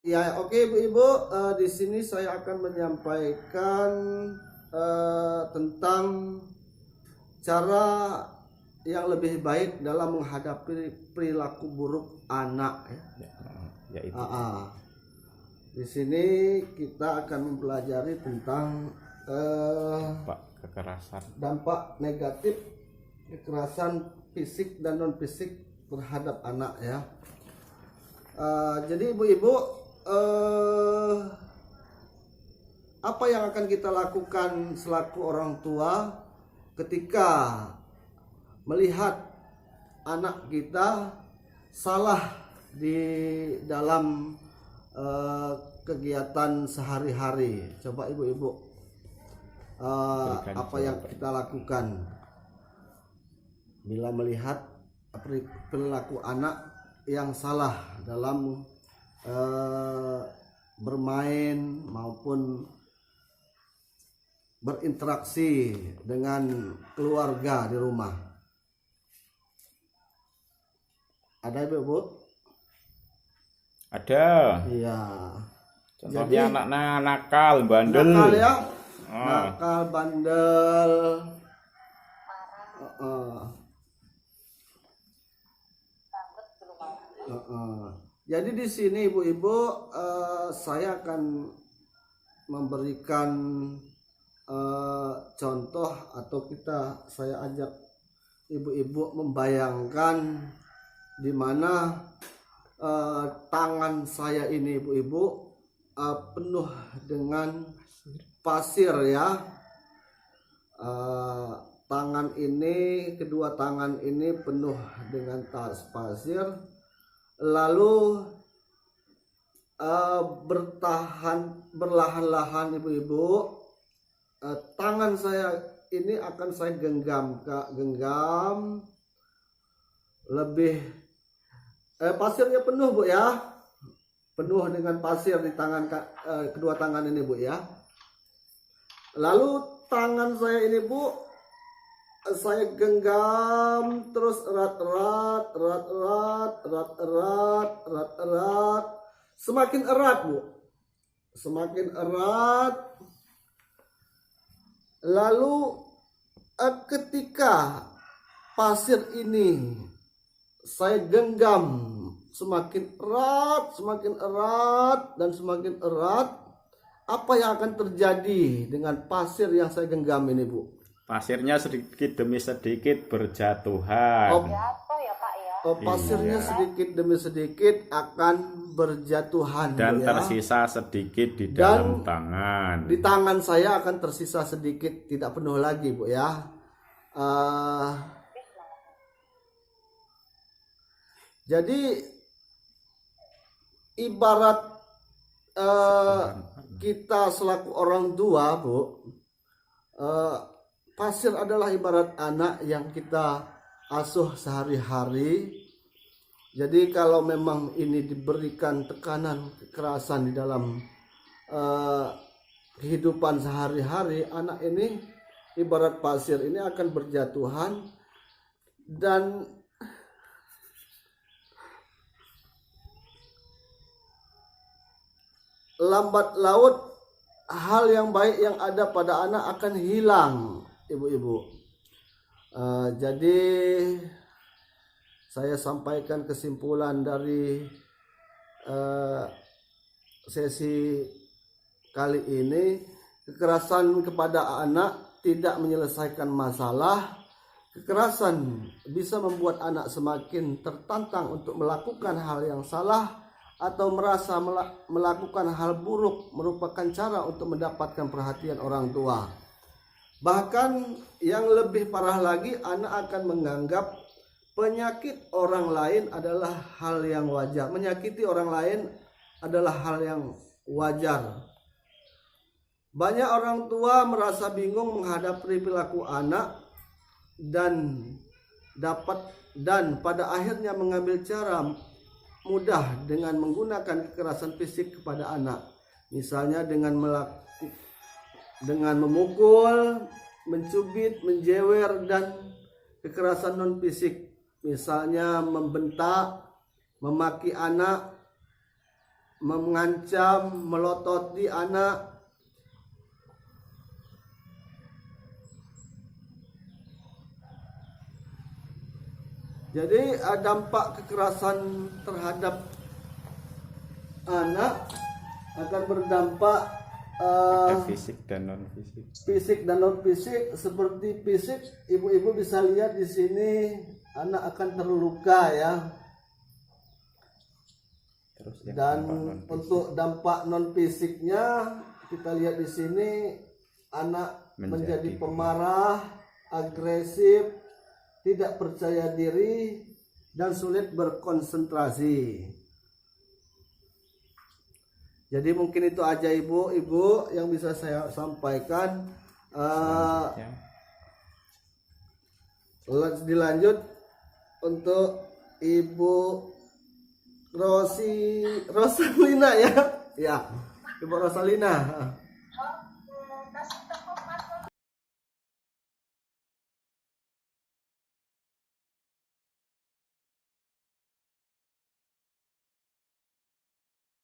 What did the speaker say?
Ya, oke Ibu-ibu, di sini saya akan menyampaikan tentang cara yang lebih baik dalam menghadapi perilaku buruk anak. Yaitu Ah, ah. Di sini kita akan mempelajari tentang kekerasan. dampak negatif kekerasan fisik dan non fisik terhadap anak ya. Jadi ibu-ibu, apa yang akan kita lakukan selaku orang tua ketika melihat anak kita salah di dalam kegiatan sehari-hari? Coba ibu-ibu, apa yang kita lakukan bila melihat perilaku anak yang salah dalam bermain maupun berinteraksi dengan keluarga di rumah. Ada ibu? Ada. Iya. Contohnya anak nakal, bandel. Nakal ya. Nakal, bandel. Jadi di sini ibu-ibu, saya akan memberikan contoh atau saya ajak ibu-ibu membayangkan di mana tangan saya ini ibu-ibu penuh dengan pasir ya. Tangan ini, kedua tangan ini penuh dengan pasir. Lalu berlahan-lahan ibu-ibu, tangan saya ini akan saya genggam lebih pasirnya penuh bu ya, penuh dengan pasir di tangan kedua tangan ini bu ya. Lalu tangan saya ini bu, saya genggam terus erat, semakin erat bu, semakin erat. Lalu ketika pasir ini saya genggam semakin erat dan semakin erat, apa yang akan terjadi dengan pasir yang saya genggam ini bu? Pasirnya sedikit demi sedikit berjatuhan. Pasirnya sedikit demi sedikit akan berjatuhan dan ya. Tersisa sedikit di dalam tangan. Di tangan saya akan tersisa sedikit, tidak penuh lagi bu ya. Jadi ibarat kita selaku orang tua bu, pasir adalah ibarat anak yang kita asuh sehari-hari. Jadi kalau memang ini diberikan tekanan kekerasan di dalam kehidupan sehari-hari, anak ini ibarat pasir ini akan berjatuhan dan lambat laut hal yang baik yang ada pada anak akan hilang ibu-ibu. Jadi saya sampaikan kesimpulan dari sesi kali ini, kekerasan kepada anak tidak menyelesaikan masalah. Kekerasan bisa membuat anak semakin tertantang untuk melakukan hal yang salah atau merasa melakukan hal buruk merupakan cara untuk mendapatkan perhatian orang tua. Bahkan yang lebih parah lagi, anak akan menganggap penyakit orang lain adalah hal yang wajar. Menyakiti orang lain adalah hal yang wajar. Banyak orang tua merasa bingung menghadapi perilaku anak dan pada akhirnya mengambil cara mudah dengan menggunakan kekerasan fisik kepada anak. Misalnya dengan memukul, mencubit, menjewer, dan kekerasan non fisik. Misalnya membentak, memaki anak, mengancam, melototi anak. Jadi dampak kekerasan terhadap anak akan berdampak Ada fisik dan non fisik. fisik dan non fisik. Seperti fisik, ibu-ibu bisa lihat di sini anak akan terluka ya. Terus yang Dan dampak non-fisik. untuk dampak non fisiknya kita lihat di sini anak menjadi pemarah, agresif, tidak percaya diri dan sulit berkonsentrasi. Jadi mungkin itu aja ibu-ibu yang bisa saya sampaikan. Dilanjut untuk Ibu Rosalina ya. Ya, Ibu Rosalina.